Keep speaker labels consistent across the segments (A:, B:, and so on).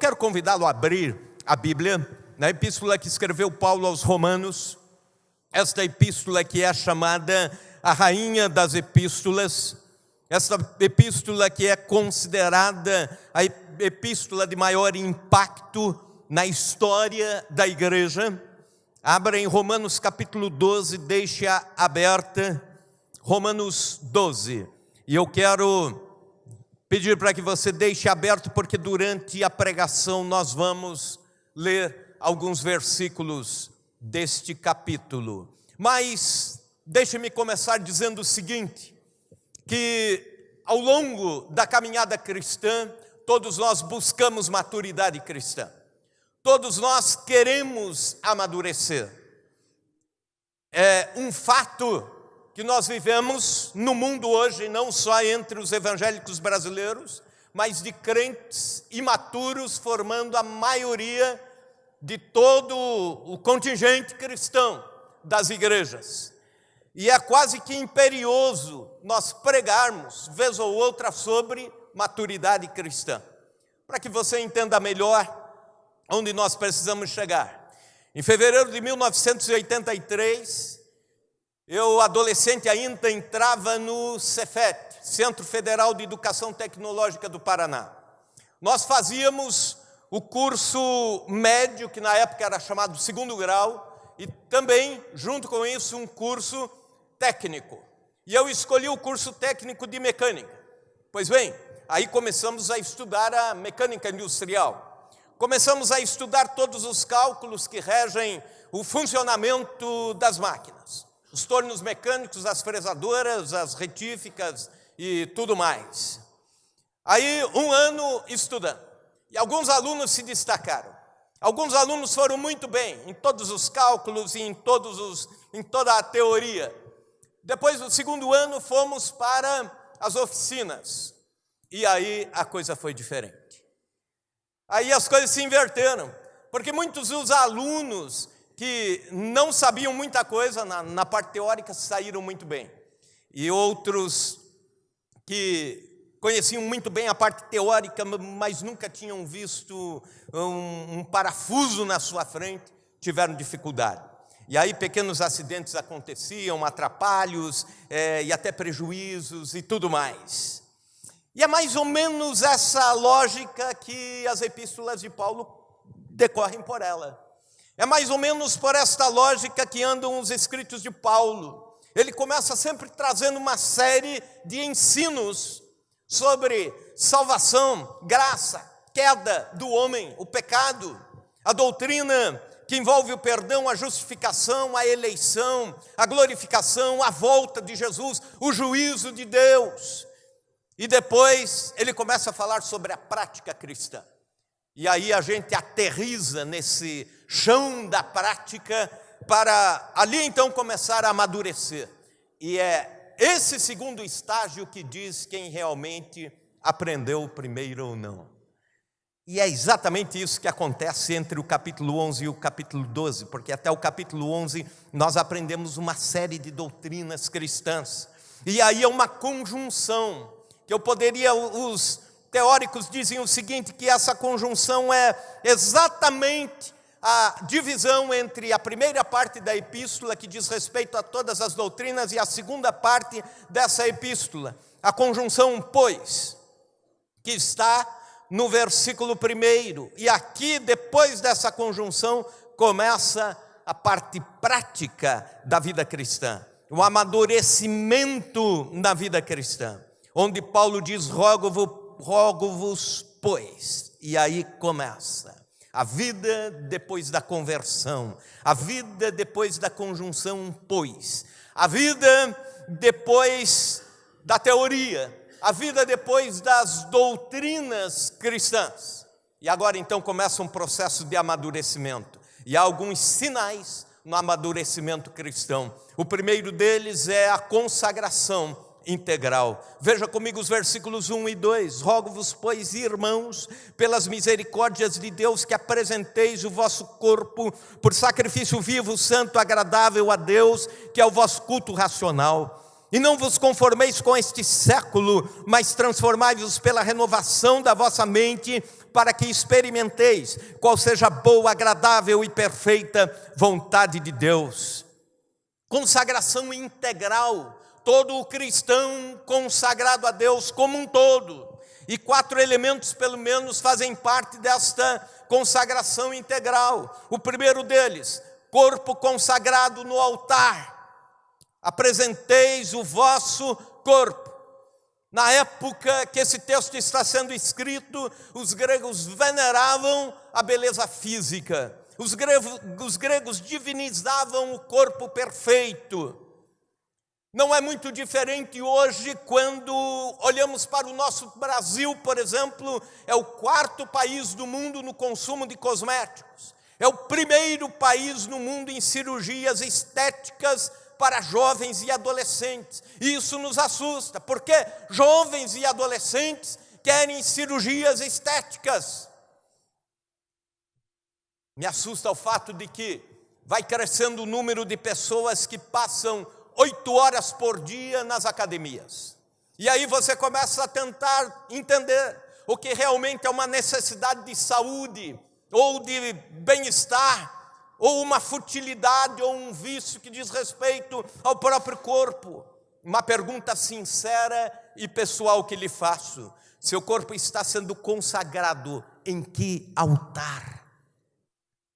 A: quero convidá-lo a abrir a Bíblia, na epístola que escreveu Paulo aos Romanos, esta epístola que é chamada a rainha das epístolas, esta epístola que é considerada a epístola de maior impacto na história da igreja. Abra em Romanos capítulo 12, deixa aberta, Romanos 12. E eu quero pedir para que você deixe aberto, porque durante a pregação nós vamos ler alguns versículos deste capítulo. Mas deixe-me começar dizendo o seguinte, que ao longo da caminhada cristã, todos nós buscamos maturidade cristã. Todos nós queremos amadurecer. É um fato que nós vivemos no mundo hoje, não só entre os evangélicos brasileiros, mas de crentes imaturos formando a maioria de todo o contingente cristão das igrejas. E é quase que imperioso nós pregarmos, vez ou outra, sobre maturidade cristã, para que você entenda melhor onde nós precisamos chegar. Em fevereiro de 1983, eu, adolescente ainda, entrava no Cefet, Centro Federal de Educação Tecnológica do Paraná. Nós fazíamos o curso médio, que na época era chamado segundo grau, e também, junto com isso, um curso técnico. E eu escolhi o curso técnico de mecânica. Pois bem, aí começamos a estudar a mecânica industrial. Começamos a estudar todos os cálculos que regem o funcionamento das máquinas. Os tornos mecânicos, as fresadoras, as retíficas e tudo mais. Aí, um ano estudando. E alguns alunos se destacaram. Alguns alunos foram muito bem em todos os cálculos e em toda a teoria. Depois do segundo ano, fomos para as oficinas. E aí a coisa foi diferente. Aí as coisas se inverteram, porque muitos dos alunos que não sabiam muita coisa na parte teórica saíram muito bem. E outros que conheciam muito bem a parte teórica, mas nunca tinham visto um parafuso na sua frente, tiveram dificuldade. E aí pequenos acidentes aconteciam, atrapalhos e até prejuízos e tudo mais. E é mais ou menos essa lógica que as epístolas de Paulo decorrem por ela. É mais ou menos por esta lógica que andam os escritos de Paulo. Ele começa sempre trazendo uma série de ensinos sobre salvação, graça, queda do homem, o pecado, a doutrina que envolve o perdão, a justificação, a eleição, a glorificação, a volta de Jesus, o juízo de Deus. E depois ele começa a falar sobre a prática cristã. E aí a gente aterriza nesse chão da prática para ali então começar a amadurecer. E é esse segundo estágio que diz quem realmente aprendeu primeiro ou não. E é exatamente isso que acontece entre o capítulo 11 e o capítulo 12, porque até o capítulo 11 nós aprendemos uma série de doutrinas cristãs. E aí é uma conjunção, que os teóricos dizem o seguinte, que essa conjunção é exatamente a divisão entre a primeira parte da epístola, que diz respeito a todas as doutrinas, e a segunda parte dessa epístola, a conjunção pois, que está no versículo 1. E aqui, depois dessa conjunção, começa a parte prática da vida cristã, o amadurecimento na vida cristã, onde Paulo diz, rogo-vos, pois, e aí começa a vida depois da conversão, a vida depois da conjunção pois, a vida depois da teoria, a vida depois das doutrinas cristãs. E agora então começa um processo de amadurecimento, e há alguns sinais no amadurecimento cristão. O primeiro deles é a consagração integral. Veja comigo os versículos 1 e 2. Rogo-vos, pois, irmãos, pelas misericórdias de Deus, que apresenteis o vosso corpo por sacrifício vivo, santo, agradável a Deus, que é o vosso culto racional. E não vos conformeis com este século, mas transformai-vos pela renovação da vossa mente, para que experimenteis qual seja a boa, agradável e perfeita vontade de Deus. Consagração integral, todo o cristão consagrado a Deus como um todo. E 4 elementos, pelo menos, fazem parte desta consagração integral. O primeiro deles, corpo consagrado no altar. Apresenteis o vosso corpo. Na época que esse texto está sendo escrito, os gregos veneravam a beleza física. Os gregos divinizavam o corpo perfeito. Não é muito diferente hoje quando olhamos para o nosso Brasil, por exemplo, é o 4º país do mundo no consumo de cosméticos. É o 1º país no mundo em cirurgias estéticas para jovens e adolescentes. E isso nos assusta, porque jovens e adolescentes querem cirurgias estéticas. Me assusta o fato de que vai crescendo o número de pessoas que passam 8 horas por dia nas academias. E aí você começa a tentar entender o que realmente é uma necessidade de saúde, ou de bem-estar, ou uma futilidade, ou um vício que diz respeito ao próprio corpo. Uma pergunta sincera e pessoal que lhe faço: seu corpo está sendo consagrado em que altar?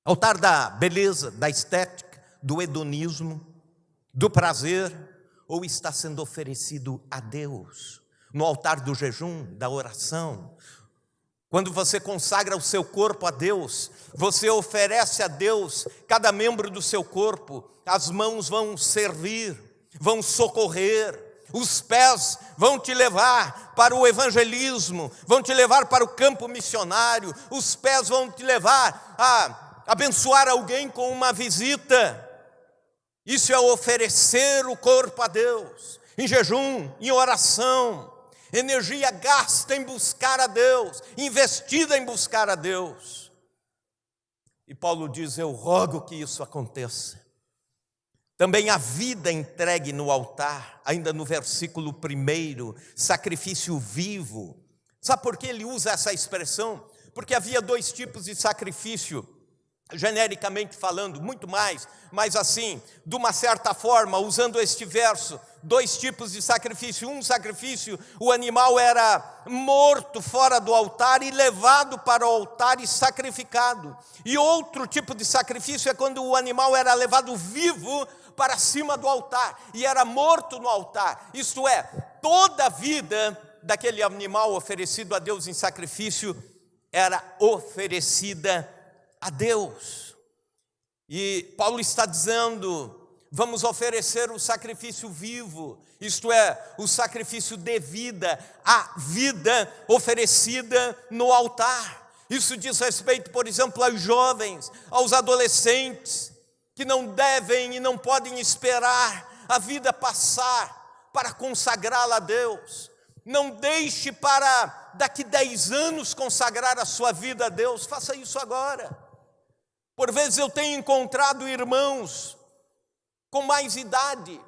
A: Altar da beleza, da estética, do hedonismo, do prazer, ou está sendo oferecido a Deus? No altar do jejum, da oração? Quando você consagra o seu corpo a Deus, você oferece a Deus cada membro do seu corpo. As mãos vão servir, vão socorrer, os pés vão te levar para o evangelismo, vão te levar para o campo missionário, os pés vão te levar a abençoar alguém com uma visita. Isso é oferecer o corpo a Deus, em jejum, em oração. Energia gasta em buscar a Deus, investida em buscar a Deus. E Paulo diz: eu rogo que isso aconteça. Também a vida entregue no altar, ainda no versículo 1, sacrifício vivo. Sabe por que ele usa essa expressão? Porque havia 2 tipos de sacrifício, genericamente falando, muito mais, mas assim, de uma certa forma, usando este verso, 2 tipos de sacrifício. Um sacrifício, o animal era morto fora do altar e levado para o altar e sacrificado. E outro tipo de sacrifício é quando o animal era levado vivo para cima do altar e era morto no altar. Isto é, toda a vida daquele animal oferecido a Deus em sacrifício era oferecida a Deus. E Paulo está dizendo: vamos oferecer o sacrifício vivo, isto é, o sacrifício de vida, a vida oferecida no altar. Isso diz respeito, por exemplo, aos jovens, aos adolescentes, que não devem e não podem esperar a vida passar para consagrá-la a Deus. Não deixe para daqui 10 anos consagrar a sua vida a Deus, faça isso agora. Por vezes eu tenho encontrado irmãos com mais idade,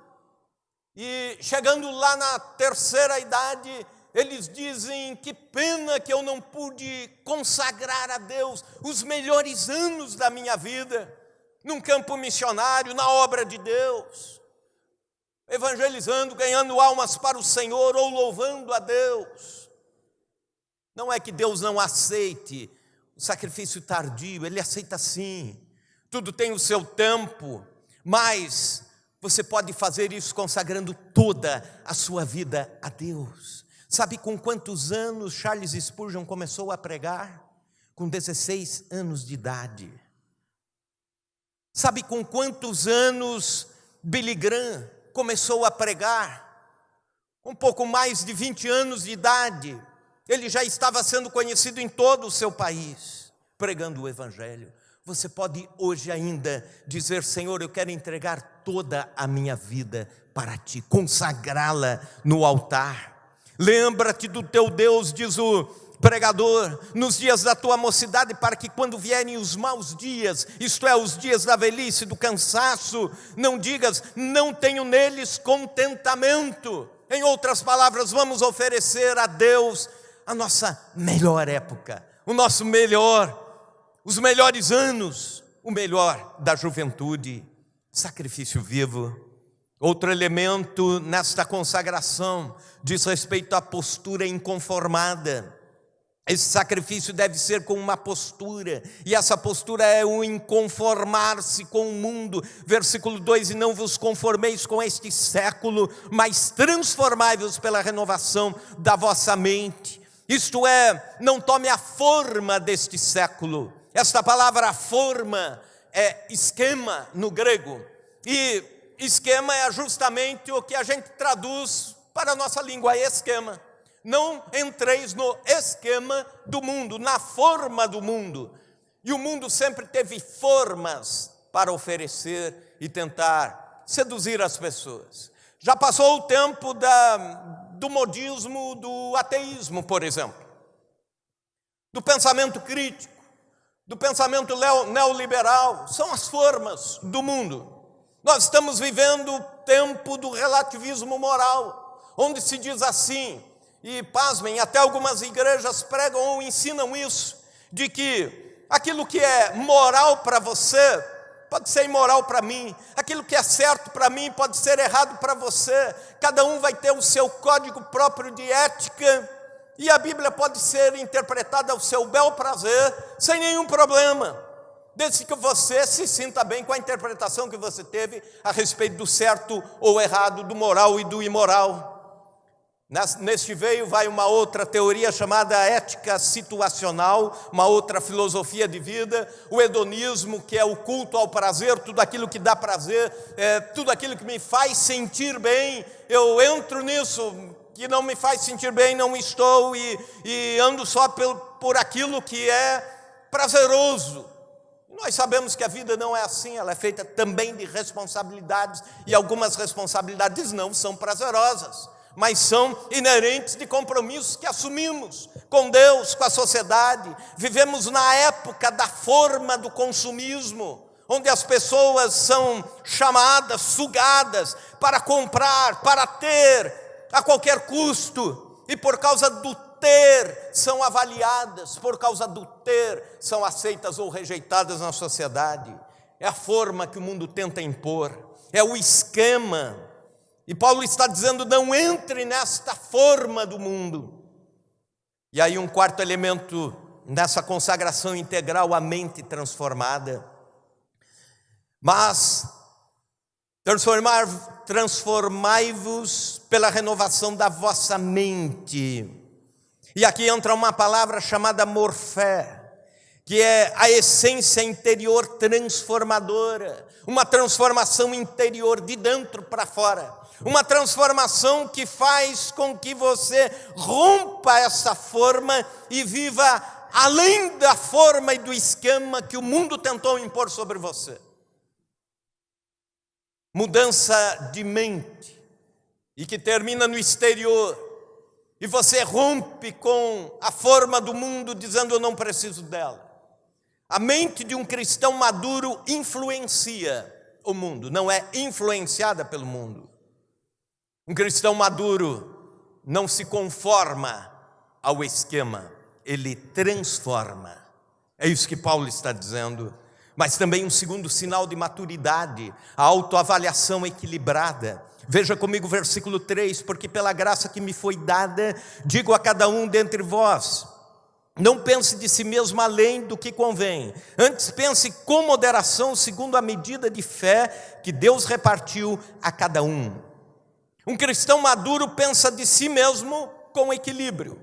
A: e chegando lá na 3ª idade, eles dizem: que pena que eu não pude consagrar a Deus os melhores anos da minha vida, num campo missionário, na obra de Deus, evangelizando, ganhando almas para o Senhor, ou louvando a Deus. Não é que Deus não aceite o sacrifício tardio, Ele aceita sim, tudo tem o seu tempo, mas você pode fazer isso consagrando toda a sua vida a Deus. Sabe com quantos anos Charles Spurgeon começou a pregar? Com 16 anos de idade. Sabe com quantos anos Billy Graham começou a pregar? Um pouco mais de 20 anos de idade. Ele já estava sendo conhecido em todo o seu país, pregando o evangelho. Você pode hoje ainda dizer: Senhor, eu quero entregar toda a minha vida para Ti, consagrá-la no altar. Lembra-te do teu Deus, diz o pregador, nos dias da tua mocidade, para que quando vierem os maus dias, isto é, os dias da velhice, do cansaço, não digas: não tenho neles contentamento. Em outras palavras, vamos oferecer a Deus a nossa melhor época, o nosso melhor, os melhores anos, o melhor da juventude, sacrifício vivo. Outro elemento nesta consagração diz respeito à postura inconformada. Esse sacrifício deve ser com uma postura, e essa postura é o inconformar-se com o mundo. Versículo 2: e não vos conformeis com este século, mas transformai-vos pela renovação da vossa mente. Isto é, não tome a forma deste século. Esta palavra forma é esquema no grego, e esquema é justamente o que a gente traduz para a nossa língua, esquema. Não entreis no esquema do mundo, na forma do mundo. E o mundo sempre teve formas para oferecer e tentar seduzir as pessoas. Já passou o tempo do modismo, do ateísmo, por exemplo, do pensamento crítico, do pensamento neoliberal. São as formas do mundo. Nós estamos vivendo o tempo do relativismo moral, onde se diz assim, e pasmem, até algumas igrejas pregam ou ensinam isso, de que aquilo que é moral para você pode ser imoral para mim, aquilo que é certo para mim pode ser errado para você, cada um vai ter o seu código próprio de ética, e a Bíblia pode ser interpretada ao seu bel prazer, sem nenhum problema, desde que você se sinta bem com a interpretação que você teve a respeito do certo ou errado, do moral e do imoral. Neste veio vai uma outra teoria chamada ética situacional, uma outra filosofia de vida, o hedonismo, que é o culto ao prazer, tudo aquilo que dá prazer, tudo aquilo que me faz sentir bem, eu entro nisso, que não me faz sentir bem, não estou, e ando só por aquilo que é prazeroso. Nós sabemos que a vida não é assim, ela é feita também de responsabilidades, e algumas responsabilidades não são prazerosas, mas são inerentes de compromissos que assumimos com Deus, com a sociedade. Vivemos na época da forma do consumismo, onde as pessoas são chamadas, sugadas para comprar, para ter a qualquer custo, e por causa do ter são avaliadas, por causa do ter são aceitas ou rejeitadas na sociedade. É a forma que o mundo tenta impor, é o esquema. E Paulo está dizendo, não entre nesta forma do mundo. E aí um quarto elemento nessa consagração integral, a mente transformada. Mas transformai-vos pela renovação da vossa mente. E aqui entra uma palavra chamada morfé, que é a essência interior transformadora, uma transformação interior de dentro para fora. Uma transformação que faz com que você rompa essa forma e viva além da forma e do esquema que o mundo tentou impor sobre você. Mudança de mente, e que termina no exterior, e você rompe com a forma do mundo dizendo eu não preciso dela. A mente de um cristão maduro influencia o mundo, não é influenciada pelo mundo. Um cristão maduro não se conforma ao esquema, ele transforma. É isso que Paulo está dizendo. Mas também um segundo sinal de maturidade, a autoavaliação equilibrada. Veja comigo o versículo 3, porque pela graça que me foi dada, digo a cada um dentre vós, não pense de si mesmo além do que convém, antes pense com moderação, segundo a medida de fé que Deus repartiu a cada um. Um cristão maduro pensa de si mesmo com equilíbrio.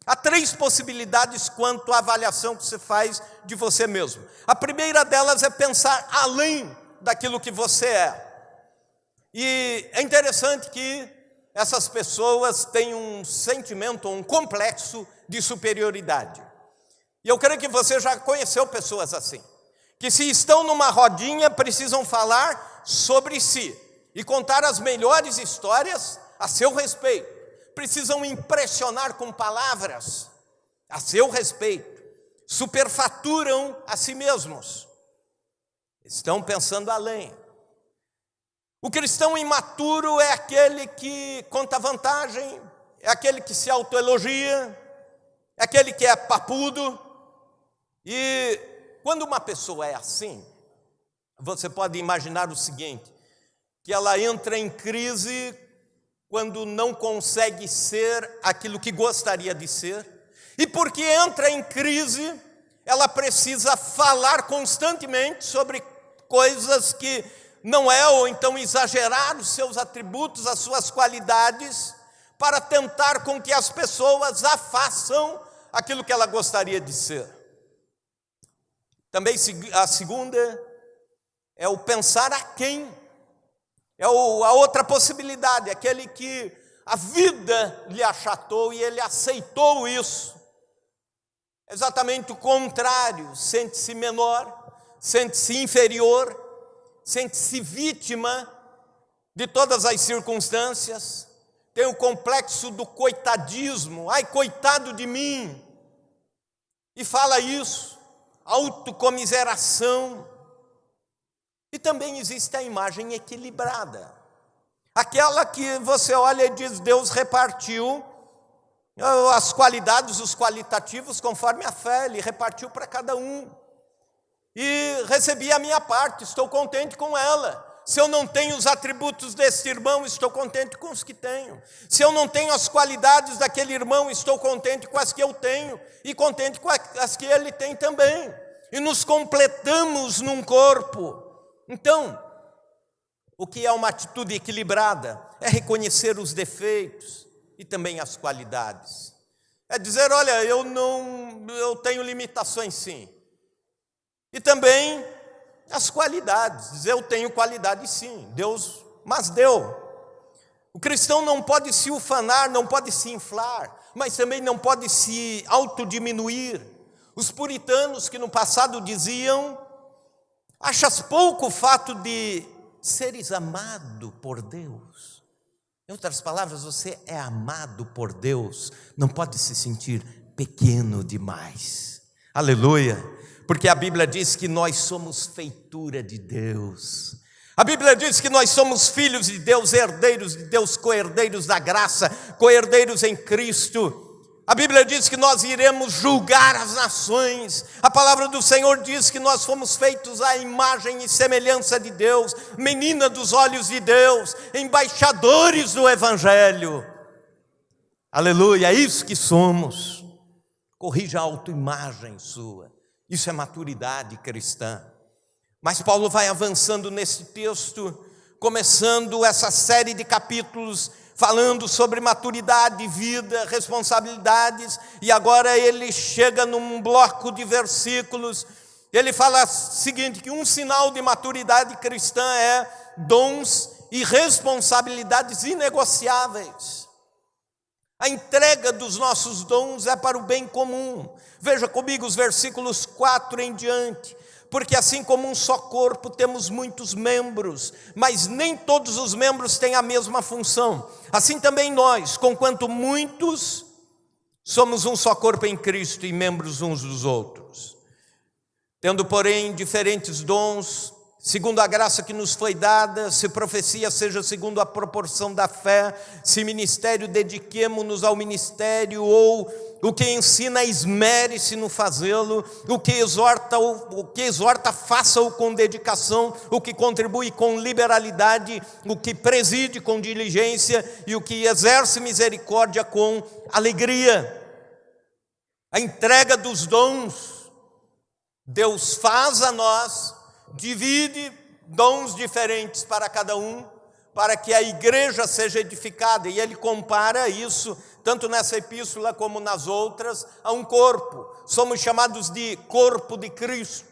A: Há três possibilidades quanto à avaliação que você faz de você mesmo. A primeira delas é pensar além daquilo que você é. E é interessante que essas pessoas têm um sentimento, um complexo de superioridade. E eu creio que você já conheceu pessoas assim, que se estão numa rodinha precisam falar sobre si e contar as melhores histórias a seu respeito. Precisam impressionar com palavras a seu respeito. Superfaturam a si mesmos. Estão pensando além. O cristão imaturo é aquele que conta vantagem, é aquele que se autoelogia, é aquele que é papudo, E quando uma pessoa é assim, você pode imaginar o seguinte, que ela entra em crise quando não consegue ser aquilo que gostaria de ser, e porque entra em crise, ela precisa falar constantemente sobre coisas que não é, ou então exagerar os seus atributos, as suas qualidades, para tentar com que as pessoas a façam aquilo que ela gostaria de ser. Também a segunda é o pensar a quem. É a outra possibilidade, aquele que a vida lhe achatou e ele aceitou isso. Exatamente o contrário, sente-se menor, sente-se inferior, sente-se vítima de todas as circunstâncias, tem o complexo do coitadismo, ai, coitado de mim, e fala isso, autocomiseração. E também existe a imagem equilibrada, aquela que você olha e diz, Deus repartiu as qualidades, os qualitativos, conforme a fé, Ele repartiu para cada um. E recebi a minha parte, estou contente com ela. Se eu não tenho os atributos desse irmão, estou contente com os que tenho. Se eu não tenho as qualidades daquele irmão, estou contente com as que eu tenho e contente com as que ele tem também. E nos completamos num corpo. Então, o que é uma atitude equilibrada? É reconhecer os defeitos e também as qualidades. É dizer, olha, eu tenho limitações sim. E também as qualidades, eu tenho qualidade sim, Deus mas deu. O cristão não pode se ufanar, não pode se inflar, mas também não pode se autodiminuir. Os puritanos que no passado diziam, achas pouco o fato de seres amado por Deus? Em outras palavras, você é amado por Deus, não pode se sentir pequeno demais. Aleluia! Porque a Bíblia diz que nós somos feitura de Deus. A Bíblia diz que nós somos filhos de Deus, co-herdeiros da graça, co-herdeiros em Cristo. A Bíblia diz que nós iremos julgar as nações. A palavra do Senhor diz que nós fomos feitos à imagem e semelhança de Deus, menina dos olhos de Deus, embaixadores do Evangelho. Aleluia, é isso que somos. Corrija a autoimagem sua. Isso é maturidade cristã. Mas Paulo vai avançando nesse texto, começando essa série de capítulos, falando sobre maturidade, vida, responsabilidades, e agora ele chega num bloco de versículos, ele fala o seguinte, que um sinal de maturidade cristã é dons e responsabilidades inegociáveis. A entrega dos nossos dons é para o bem comum. Veja comigo os versículos 4 em diante. Porque assim como um só corpo temos muitos membros, mas nem todos os membros têm a mesma função. Assim também nós, conquanto muitos, somos um só corpo em Cristo e membros uns dos outros. Tendo, porém, diferentes dons, segundo a graça que nos foi dada, se profecia seja segundo a proporção da fé, se ministério dediquemo-nos ao ministério, ou o que ensina esmere-se no fazê-lo, o que exorta faça-o com dedicação, o que contribui com liberalidade, o que preside com diligência e o que exerce misericórdia com alegria. A entrega dos dons, Deus faz a nós, divide dons diferentes para cada um, para que a igreja seja edificada, e ele compara isso, tanto nessa epístola como nas outras, a um corpo. Somos chamados de corpo de Cristo,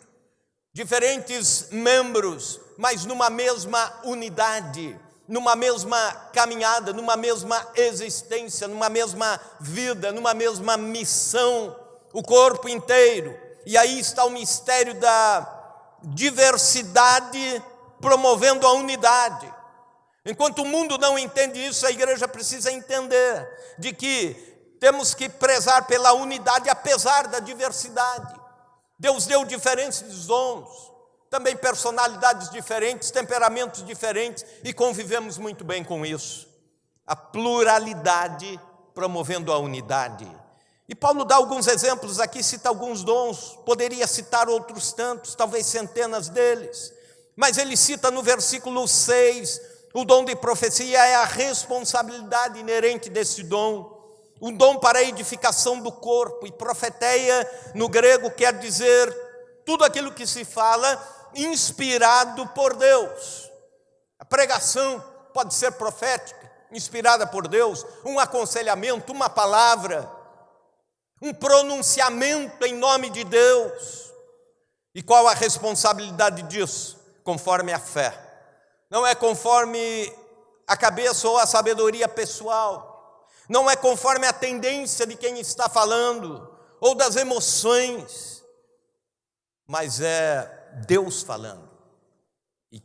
A: diferentes membros, mas numa mesma unidade, numa mesma caminhada, numa mesma existência, numa mesma vida, numa mesma missão, o corpo inteiro. E aí está o mistério da diversidade promovendo a unidade. Enquanto o mundo não entende isso, a igreja precisa entender de que temos que prezar pela unidade apesar da diversidade. Deus deu diferentes dons, também personalidades diferentes, temperamentos diferentes, e convivemos muito bem com isso. A pluralidade promovendo a unidade. E Paulo dá alguns exemplos aqui, cita alguns dons, poderia citar outros tantos, talvez centenas deles. Mas ele cita no versículo 6, o dom de profecia é a responsabilidade inerente desse dom. Um dom para a edificação do corpo, e profeteia no grego quer dizer tudo aquilo que se fala inspirado por Deus. A pregação pode ser profética, inspirada por Deus, um aconselhamento, uma palavra, um pronunciamento em nome de Deus. E qual a responsabilidade disso? Conforme a fé. Não é conforme a cabeça ou a sabedoria pessoal. Não é conforme a tendência de quem está falando ou das emoções. Mas é Deus falando. E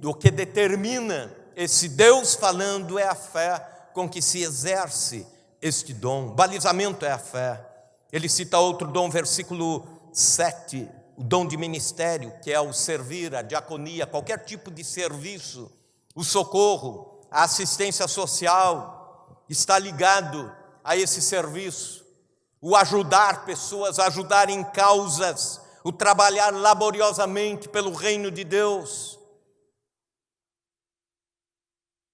A: o que determina esse Deus falando é a fé com que se exerce este dom. Balizamento é a fé. Ele cita outro dom, versículo 7, o dom de ministério, que é o servir, a diaconia, qualquer tipo de serviço, o socorro, a assistência social, está ligado a esse serviço. O ajudar pessoas, ajudar em causas, o trabalhar laboriosamente pelo reino de Deus.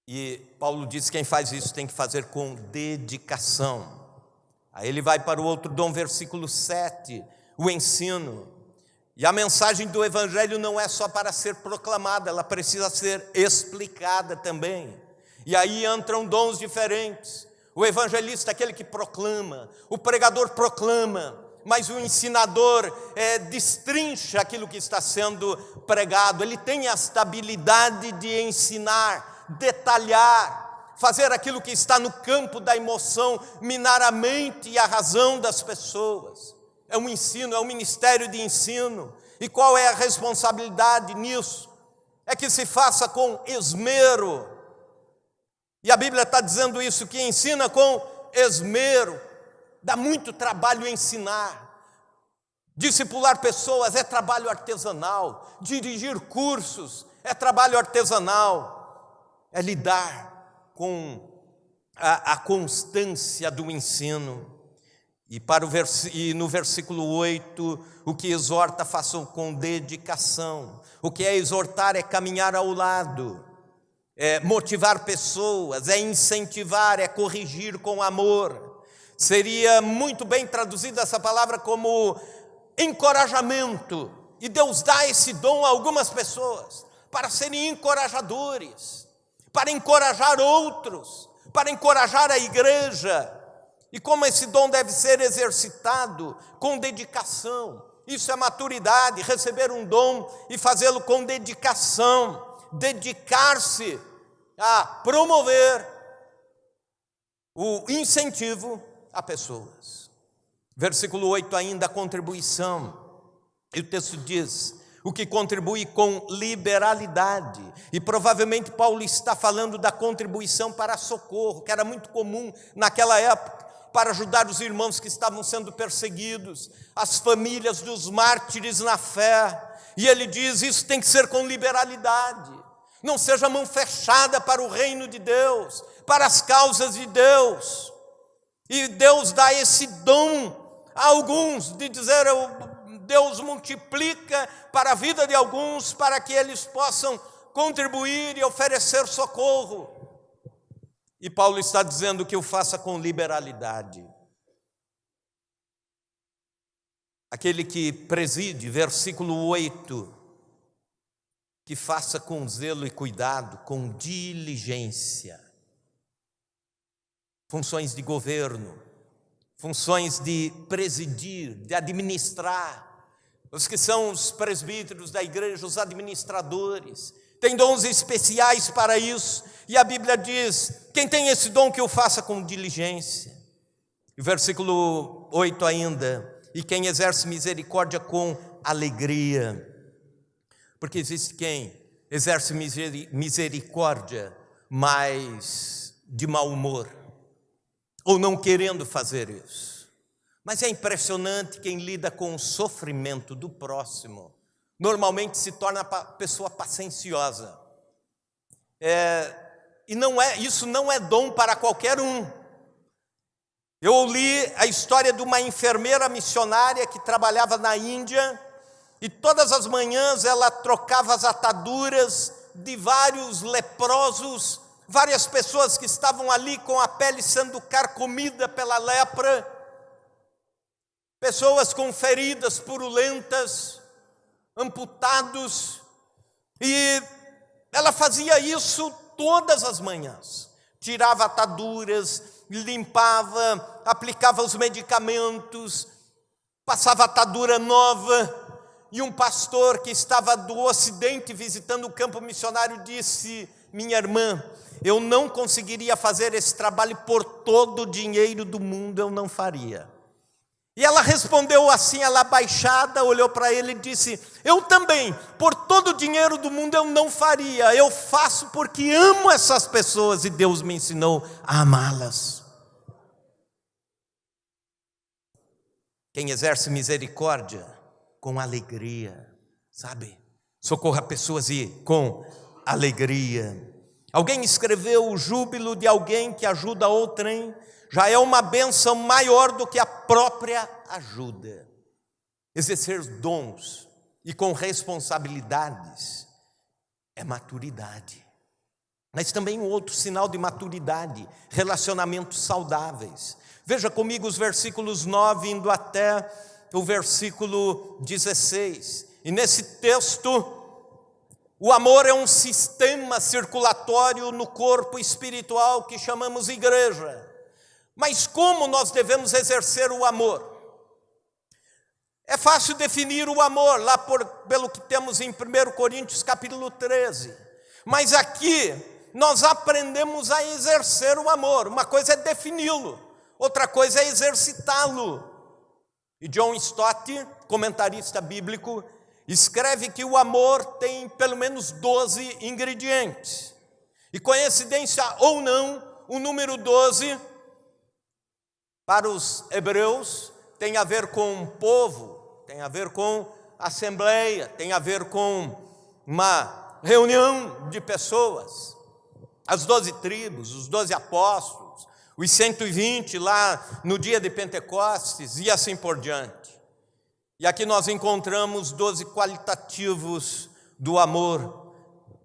A: E Paulo diz que quem faz isso tem que fazer com dedicação. Aí ele vai para o outro dom, versículo 7, o ensino. E a mensagem do evangelho não é só para ser proclamada, ela precisa ser explicada também. E aí entram dons diferentes. O evangelista é aquele que proclama, o pregador proclama, mas o ensinador destrincha aquilo que está sendo pregado. Ele tem esta habilidade de ensinar, detalhar, fazer aquilo que está no campo da emoção, minar a mente e a razão das pessoas. É um ensino, é um ministério de ensino. E qual é a responsabilidade nisso? É que se faça com esmero. E a Bíblia está dizendo isso, que ensina com esmero. Dá muito trabalho ensinar. Discipular pessoas é trabalho artesanal. Dirigir cursos é trabalho artesanal. É lidar com a constância do ensino. E no versículo 8, o que exorta, façam com dedicação. O que é exortar é caminhar ao lado, é motivar pessoas, é incentivar, é corrigir com amor. Seria muito bem traduzida essa palavra como encorajamento. E Deus dá esse dom a algumas pessoas para serem encorajadores, para encorajar outros, para encorajar a igreja. E como esse dom deve ser exercitado com dedicação. Isso é maturidade, receber um dom e fazê-lo com dedicação. Dedicar-se a promover o incentivo a pessoas. Versículo 8 ainda, a contribuição. E o texto diz, o que contribui com liberalidade. E provavelmente Paulo está falando da contribuição para socorro, que era muito comum naquela época, para ajudar os irmãos que estavam sendo perseguidos, as famílias dos mártires na fé. E ele diz, isso tem que ser com liberalidade. Não seja mão fechada para o reino de Deus, para as causas de Deus. E Deus dá esse dom a alguns, de dizer, Deus multiplica para a vida de alguns, para que eles possam contribuir e oferecer socorro. E Paulo está dizendo que o faça com liberalidade. Aquele que preside, versículo 8, que faça com zelo e cuidado, com diligência. Funções de governo, funções de presidir, de administrar. Os que são os presbíteros da igreja, os administradores, tem dons especiais para isso. E a Bíblia diz, quem tem esse dom que o faça com diligência. E versículo 8 ainda, e quem exerce misericórdia com alegria. Porque existe quem exerce misericórdia, mas de mau humor, ou não querendo fazer isso. Mas é impressionante quem lida com o sofrimento do próximo, normalmente se torna pessoa pacienciosa. E isso não é dom para qualquer um. Eu li a história de uma enfermeira missionária que trabalhava na Índia, e todas as manhãs ela trocava as ataduras de vários leprosos, várias pessoas que estavam ali com a pele sendo carcomida pela lepra, pessoas com feridas purulentas, amputados, e ela fazia isso todas as manhãs. Tirava ataduras, limpava, aplicava os medicamentos, passava atadura nova. E um pastor que estava do Ocidente visitando o campo missionário disse: minha irmã, eu não conseguiria fazer esse trabalho por todo o dinheiro do mundo, eu não faria. E ela respondeu assim, ela abaixada, olhou para ele e disse: eu também, por todo o dinheiro do mundo eu não faria, eu faço porque amo essas pessoas e Deus me ensinou a amá-las. Quem exerce misericórdia com alegria, sabe? Socorra pessoas e com alegria. Alguém escreveu: o júbilo de alguém que ajuda outrem já é uma bênção maior do que a própria ajuda. Exercer dons e com responsabilidades é maturidade. Mas também um outro sinal de maturidade: relacionamentos saudáveis. Veja comigo os versículos 9 indo até o versículo 16. E nesse texto, o amor é um sistema circulatório no corpo espiritual que chamamos igreja. Mas como nós devemos exercer o amor? É fácil definir o amor, lá pelo que temos em 1 Coríntios capítulo 13. Mas aqui nós aprendemos a exercer o amor. Uma coisa é defini-lo, outra coisa é exercitá-lo. E John Stott, comentarista bíblico, escreve que o amor tem pelo menos 12 ingredientes. E coincidência ou não, o número 12, para os hebreus, tem a ver com povo, tem a ver com assembleia, tem a ver com uma reunião de pessoas. As 12 tribos, os 12 apóstolos, os 120 lá no dia de Pentecostes e assim por diante. E aqui nós encontramos 12 qualitativos do amor,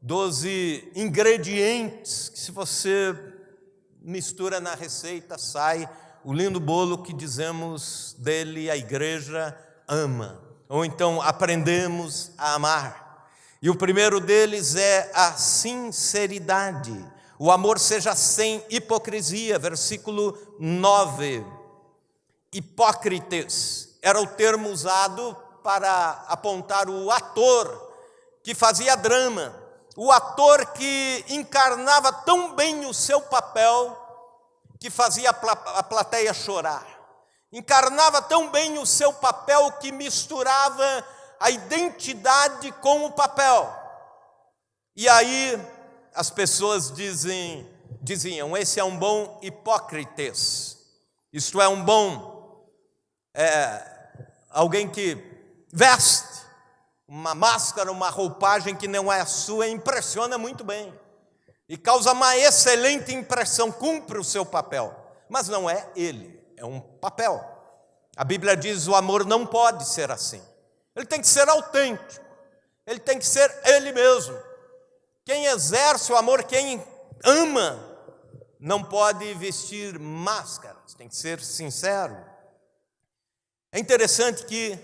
A: 12 ingredientes que, se você mistura na receita, sai o lindo bolo que dizemos dele: a igreja ama, ou então aprendemos a amar. E o primeiro deles é a sinceridade. O amor seja sem hipocrisia, versículo 9. Hipócrites era o termo usado para apontar o ator que fazia drama, o ator que encarnava tão bem o seu papel que fazia a plateia chorar, encarnava tão bem o seu papel que misturava a identidade com o papel. E aí as pessoas diziam: esse é um bom hipócrites, isto é, um bom alguém que veste uma máscara, uma roupagem que não é a sua, e impressiona muito bem, e causa uma excelente impressão, cumpre o seu papel, mas não é ele, é um papel. A Bíblia diz: o amor não pode ser assim, ele tem que ser autêntico, ele tem que ser ele mesmo. Quem exerce o amor, quem ama, não pode vestir máscaras, tem que ser sincero. É interessante que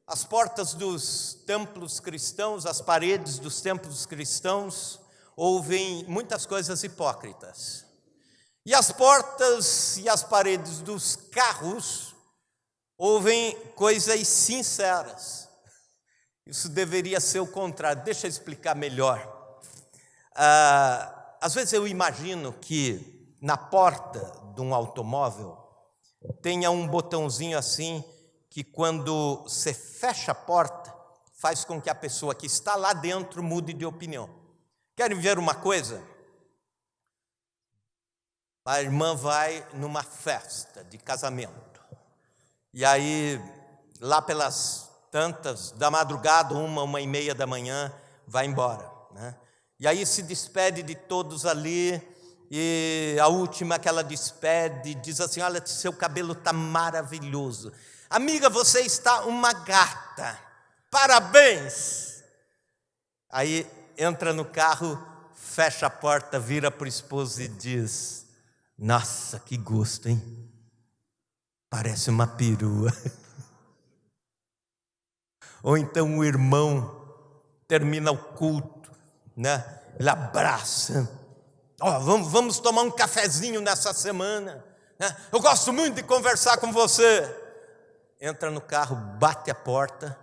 A: as portas dos templos cristãos, as paredes dos templos cristãos, ouvem muitas coisas hipócritas. E as portas e as paredes dos carros ouvem coisas sinceras. Isso deveria ser o contrário. Deixa eu explicar melhor. Às vezes eu imagino que na porta de um automóvel tenha um botãozinho assim, que quando você fecha a porta, faz com que a pessoa que está lá dentro mude de opinião. Querem ver uma coisa? A irmã vai numa festa de casamento, e aí lá pelas tantas da madrugada, 1h30 da manhã, vai embora, né? E aí se despede de todos ali e a última que ela despede, diz assim: olha, seu cabelo está maravilhoso. Amiga, você está uma gata, parabéns. Aí entra no carro, fecha a porta, vira para o esposo e diz: nossa, que gosto, hein? Parece uma perua. Ou então o irmão termina o culto, né? Ele abraça: vamos tomar um cafezinho nessa semana, né? Eu gosto muito de conversar com você. Entra no carro, bate a porta,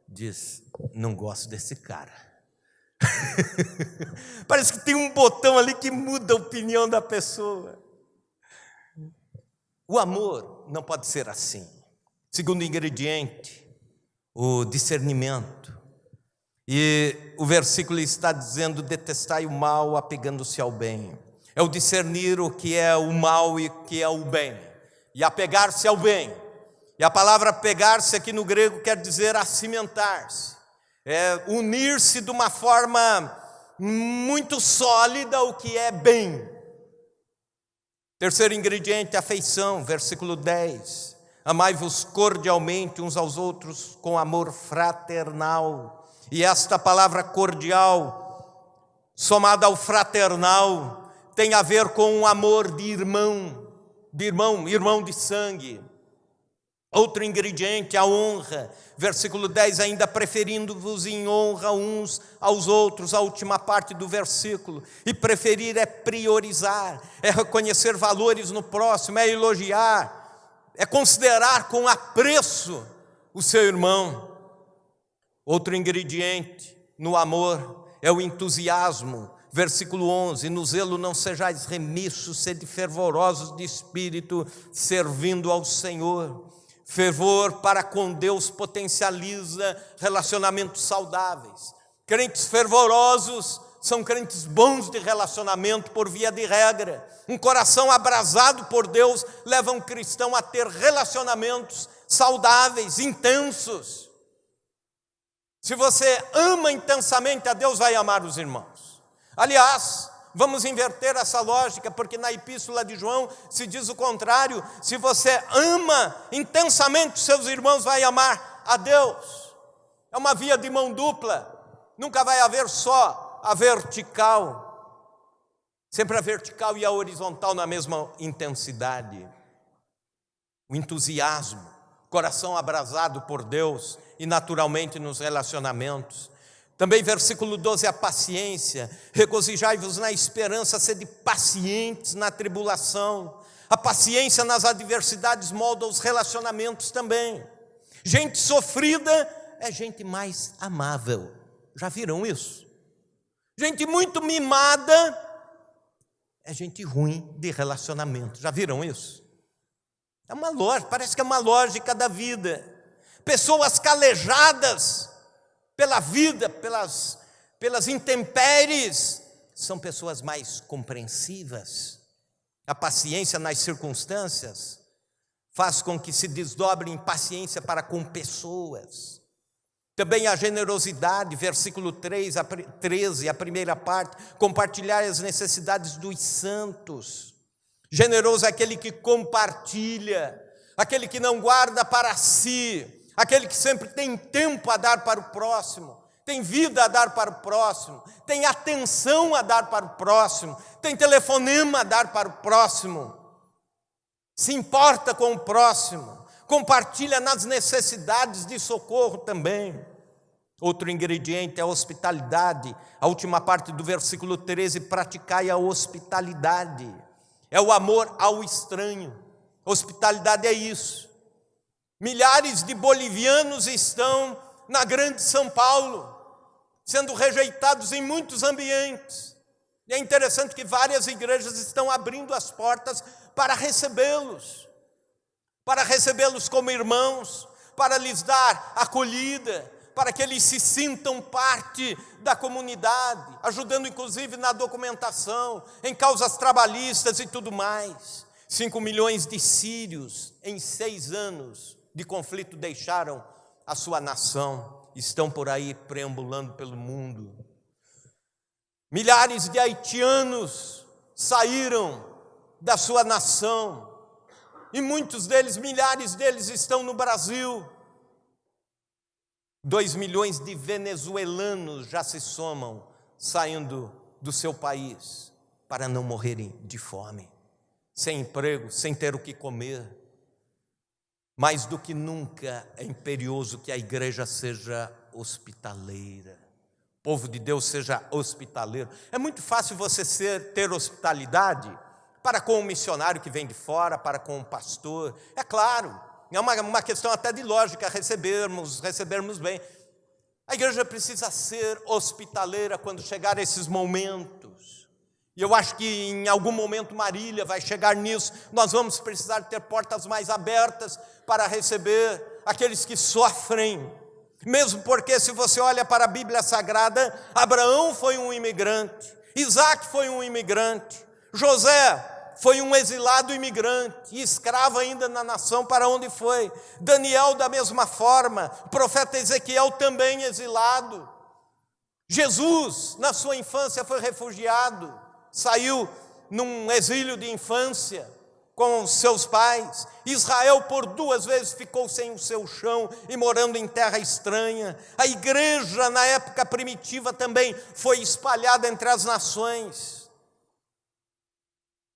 A: diz: não gosto desse cara. Parece que tem um botão ali que muda a opinião da pessoa. O amor não pode ser assim. Segundo ingrediente, o discernimento. E o versículo está dizendo: detestai o mal, apegando-se ao bem. É o discernir o que é o mal e o que é o bem, e apegar-se ao bem. E a palavra pegar-se aqui no grego quer dizer acimentar-se, é unir-se de uma forma muito sólida ao que é bem. Terceiro ingrediente, afeição, versículo 10. Amai-vos cordialmente uns aos outros com amor fraternal. E esta palavra cordial, somada ao fraternal, tem a ver com o amor de irmão, irmão de sangue. Outro ingrediente, a honra, versículo 10, ainda preferindo-vos em honra uns aos outros, a última parte do versículo. E preferir é priorizar, é reconhecer valores no próximo, é elogiar, é considerar com apreço o seu irmão. Outro ingrediente no amor é o entusiasmo, versículo 11, no zelo não sejais remissos, sede fervorosos de espírito, servindo ao Senhor. Fervor para com Deus potencializa relacionamentos saudáveis. Crentes fervorosos são crentes bons de relacionamento por via de regra. Um coração abrasado por Deus leva um cristão a ter relacionamentos saudáveis, intensos. Se você ama intensamente a Deus, vai amar os irmãos. Aliás, vamos inverter essa lógica, porque na epístola de João se diz o contrário. Se você ama intensamente os seus irmãos, vai amar a Deus. É uma via de mão dupla. Nunca vai haver só a vertical. Sempre a vertical e a horizontal na mesma intensidade. O entusiasmo, coração abrasado por Deus e naturalmente nos relacionamentos. Também versículo 12, a paciência. Regozijai-vos na esperança, sede pacientes na tribulação. A paciência nas adversidades molda os relacionamentos também. Gente sofrida é gente mais amável. Já viram isso? Gente muito mimada é gente ruim de relacionamento. Já viram isso? É uma lógica, parece que é uma lógica da vida. Pessoas calejadas pela vida, pelas intempéries, são pessoas mais compreensivas. A paciência nas circunstâncias faz com que se desdobre em paciência para com pessoas. Também a generosidade, versículo 13, a primeira parte, compartilhar as necessidades dos santos. Generoso é aquele que compartilha, aquele que não guarda para si, aquele que sempre tem tempo a dar para o próximo, tem vida a dar para o próximo, tem atenção a dar para o próximo, tem telefonema a dar para o próximo, se importa com o próximo, compartilha nas necessidades de socorro também. Outro ingrediente é a hospitalidade. A última parte do versículo 13, praticai a hospitalidade. É o amor ao estranho. Hospitalidade é isso. Milhares de bolivianos estão na grande São Paulo, sendo rejeitados em muitos ambientes. E é interessante que várias igrejas estão abrindo as portas para recebê-los como irmãos, para lhes dar acolhida, para que eles se sintam parte da comunidade, ajudando inclusive na documentação, em causas trabalhistas e tudo mais. 5 milhões de sírios em 6 anos de conflito deixaram a sua nação, estão por aí perambulando pelo mundo. Milhares de haitianos saíram da sua nação, e muitos deles, milhares deles estão no Brasil. 2 milhões de venezuelanos já se somam saindo do seu país para não morrerem de fome, sem emprego, sem ter o que comer. Mais do que nunca é imperioso que a igreja seja hospitaleira, o povo de Deus seja hospitaleiro. É muito fácil você ter hospitalidade para com um missionário que vem de fora, para com um pastor, é claro, é uma questão até de lógica, recebermos bem. A igreja precisa ser hospitaleira quando chegar esses momentos, e eu acho que em algum momento Marília vai chegar nisso. Nós vamos precisar ter portas mais abertas para receber aqueles que sofrem, mesmo porque se você olha para a Bíblia Sagrada, Abraão foi um imigrante, Isaac foi um imigrante, José foi um exilado imigrante, e escravo ainda na nação para onde foi. Daniel da mesma forma, o profeta Ezequiel também exilado. Jesus, na sua infância, foi refugiado, saiu num exílio de infância com seus pais. Israel por 2 vezes ficou sem o seu chão e morando em terra estranha. A igreja na época primitiva também foi espalhada entre as nações.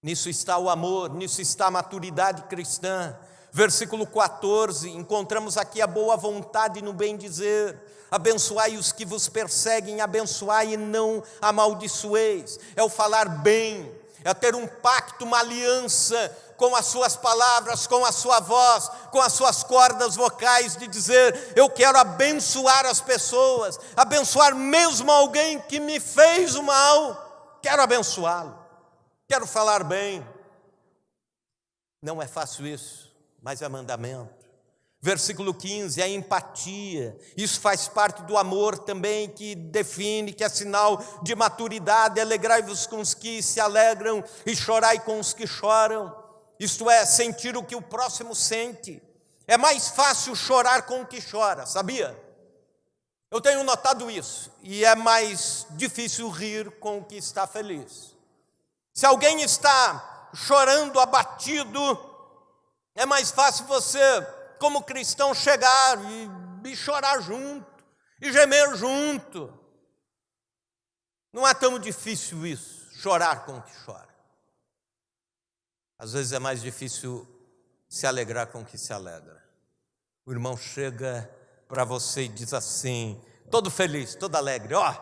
A: Nisso está o amor, nisso está a maturidade cristã. Versículo 14, encontramos aqui a boa vontade no bem dizer. Abençoai os que vos perseguem, abençoai e não amaldiçoeis. É o falar bem, é ter um pacto, uma aliança com as suas palavras, com a sua voz, com as suas cordas vocais, de dizer: eu quero abençoar as pessoas, abençoar mesmo alguém que me fez o mal, quero abençoá-lo, quero falar bem. Não é fácil isso, mas é mandamento. Versículo 15, a empatia, isso faz parte do amor também, que define, que é sinal de maturidade. Alegrai-vos com os que se alegram e chorai com os que choram. Isto é, sentir o que o próximo sente. É mais fácil chorar com o que chora, sabia? Eu tenho notado isso, e é mais difícil rir com o que está feliz. Se alguém está chorando, abatido, é mais fácil você, como cristão, chegar e chorar junto, e gemer junto. Não é tão difícil isso, chorar com o que chora. Às vezes é mais difícil se alegrar com o que se alegra. O irmão chega para você e diz assim, todo feliz, todo alegre: ó,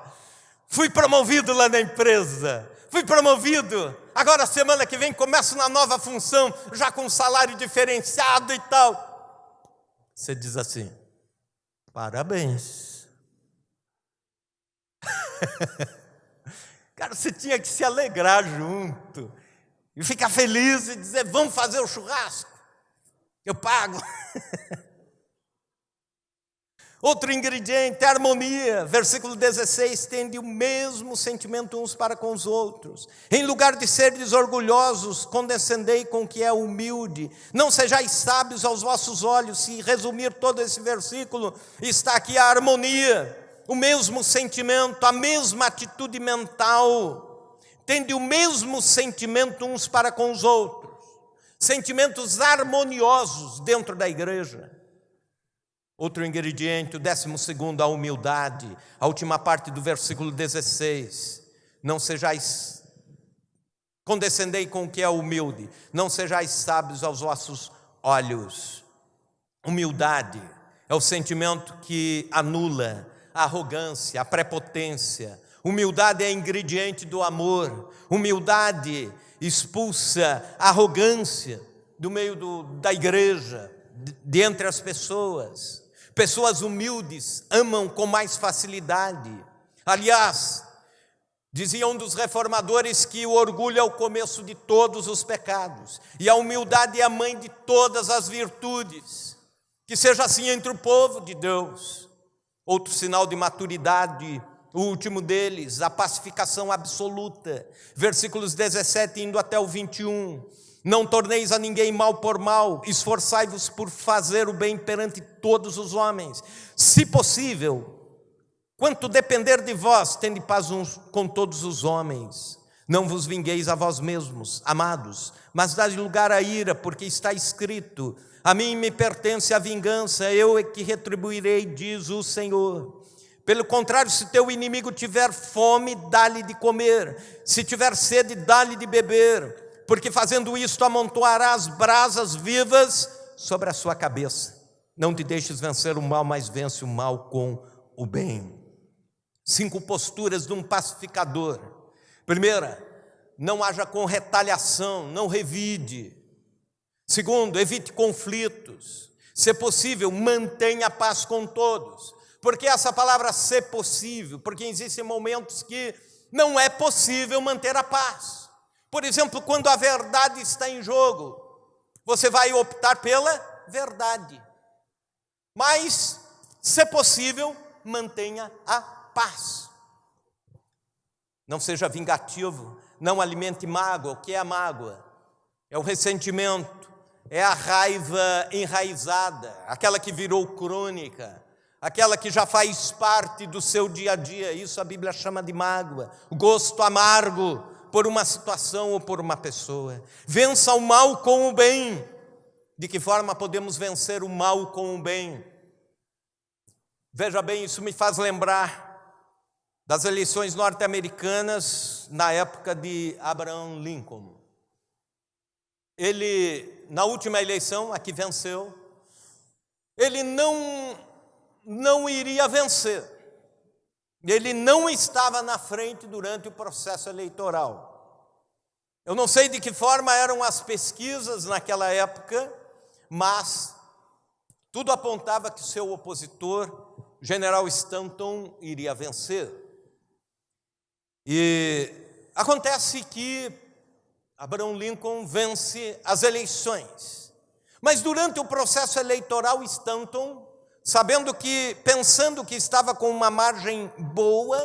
A: fui promovido lá na empresa, fui promovido, agora semana que vem começo na nova função, já com salário diferenciado e tal. Você diz assim: parabéns. Cara, você tinha que se alegrar junto e ficar feliz e dizer: vamos fazer o churrasco, eu pago. Outro ingrediente, harmonia. Versículo 16, tende o mesmo sentimento uns para com os outros. Em lugar de seres orgulhosos, condescendei com o que é humilde. Não sejais sábios aos vossos olhos. Se resumir todo esse versículo, está aqui a harmonia, o mesmo sentimento, a mesma atitude mental. Tende o mesmo sentimento uns para com os outros. Sentimentos harmoniosos dentro da igreja. Outro ingrediente, o 12º, a humildade. A última parte do versículo 16. Não sejais, condescendei com o que é humilde. Não sejais sábios aos vossos olhos. Humildade é o sentimento que anula a arrogância, a prepotência. Humildade é ingrediente do amor. Humildade expulsa a arrogância do meio da igreja, de entre as pessoas. Pessoas humildes amam com mais facilidade. Aliás, dizia um dos reformadores que o orgulho é o começo de todos os pecados, e a humildade é a mãe de todas as virtudes. Que seja assim entre o povo de Deus. Outro sinal de maturidade, o último deles, a pacificação absoluta. Versículos 17 indo até o 21. Não torneis a ninguém mal por mal, esforçai-vos por fazer o bem perante todos os homens. Se possível, quanto depender de vós, tende paz uns com todos os homens. Não vos vingueis a vós mesmos, amados, mas dai lugar à ira, porque está escrito: a mim me pertence a vingança, eu é que retribuirei, diz o Senhor. Pelo contrário, se teu inimigo tiver fome, dá-lhe de comer, se tiver sede, dá-lhe de beber, porque fazendo isto amontoarás brasas vivas sobre a sua cabeça. Não te deixes vencer o mal, mas vence o mal com o bem. 5 posturas de um pacificador. Primeira, não haja com retaliação, não revide. Segundo, evite conflitos. Se possível, mantenha a paz com todos. Porque essa palavra ser possível, porque existem momentos que não é possível manter a paz. Por exemplo, quando a verdade está em jogo, você vai optar pela verdade. Mas, se possível, mantenha a paz. Não seja vingativo, não alimente mágoa. O que é a mágoa? É o ressentimento, é a raiva enraizada, aquela que virou crônica, aquela que já faz parte do seu dia a dia. Isso a Bíblia chama de mágoa, o gosto amargo por uma situação ou por uma pessoa. Vença o mal com o bem. De que forma podemos vencer o mal com o bem? Veja bem, isso me faz lembrar das eleições norte-americanas na época de Abraham Lincoln. Ele, na última eleição, a que venceu, ele não iria vencer. Ele não estava na frente durante o processo eleitoral. Eu não sei de que forma eram as pesquisas naquela época, mas tudo apontava que seu opositor, General Stanton, iria vencer. E acontece que Abraham Lincoln vence as eleições. Mas durante o processo eleitoral, Stanton, pensando que estava com uma margem boa,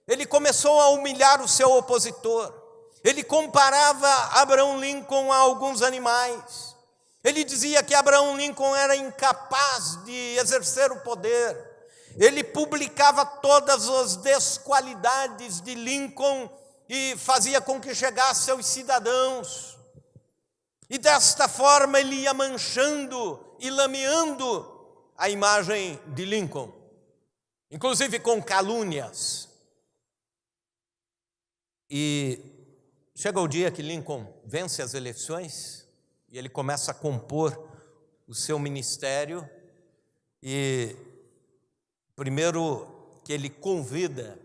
A: ele começou a humilhar o seu opositor. Ele comparava Abraham Lincoln a alguns animais. Ele dizia que Abraham Lincoln era incapaz de exercer o poder. Ele publicava todas as desqualidades de Lincoln e fazia com que chegasse aos cidadãos. E desta forma ele ia manchando e lameando a imagem de Lincoln, inclusive com calúnias. E chega o dia que Lincoln vence as eleições e ele começa a compor o seu ministério. E primeiro que ele convida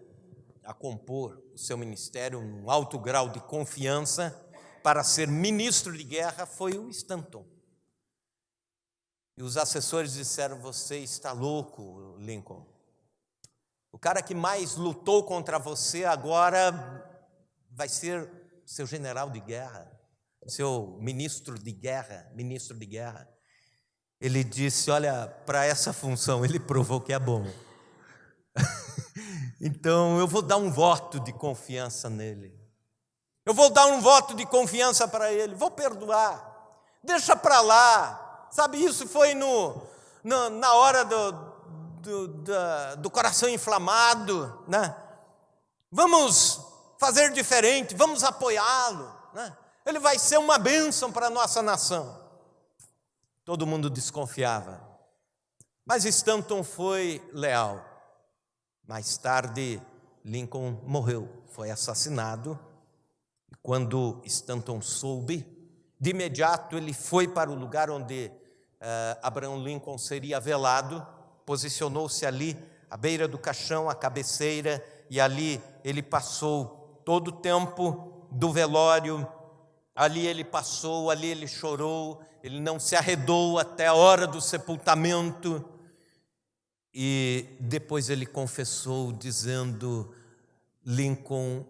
A: a compor o seu ministério num alto grau de confiança para ser ministro de guerra foi o Stanton. E os assessores disseram: você está louco, Lincoln. O cara que mais lutou contra você agora vai ser seu general de guerra, seu ministro de guerra. Ele disse: olha, para essa função ele provou que é bom. Então eu vou dar um voto de confiança nele. Eu vou dar um voto de confiança para ele. Vou perdoar. Deixa para lá. Sabe, isso foi na hora do coração inflamado, né? Vamos fazer diferente, vamos apoiá-lo, né? Ele vai ser uma bênção para a nossa nação. Todo mundo desconfiava. Mas Stanton foi leal. Mais tarde, Lincoln morreu, foi assassinado. E quando Stanton soube, de imediato ele foi para o lugar onde Abraham Lincoln seria velado, posicionou-se ali, à beira do caixão, à cabeceira, e ali ele passou todo o tempo do velório. Ali ele passou, ali ele chorou, ele não se arredou até a hora do sepultamento. E depois ele confessou, dizendo: Lincoln,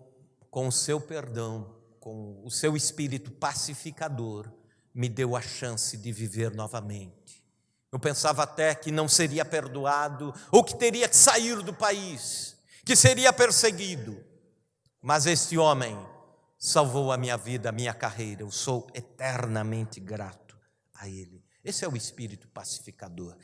A: com o seu perdão, com o seu espírito pacificador, me deu a chance de viver novamente. Eu pensava até que não seria perdoado, ou que teria que sair do país, que seria perseguido. Mas este homem salvou a minha vida, a minha carreira. Eu sou eternamente grato a ele. Esse é o espírito pacificador.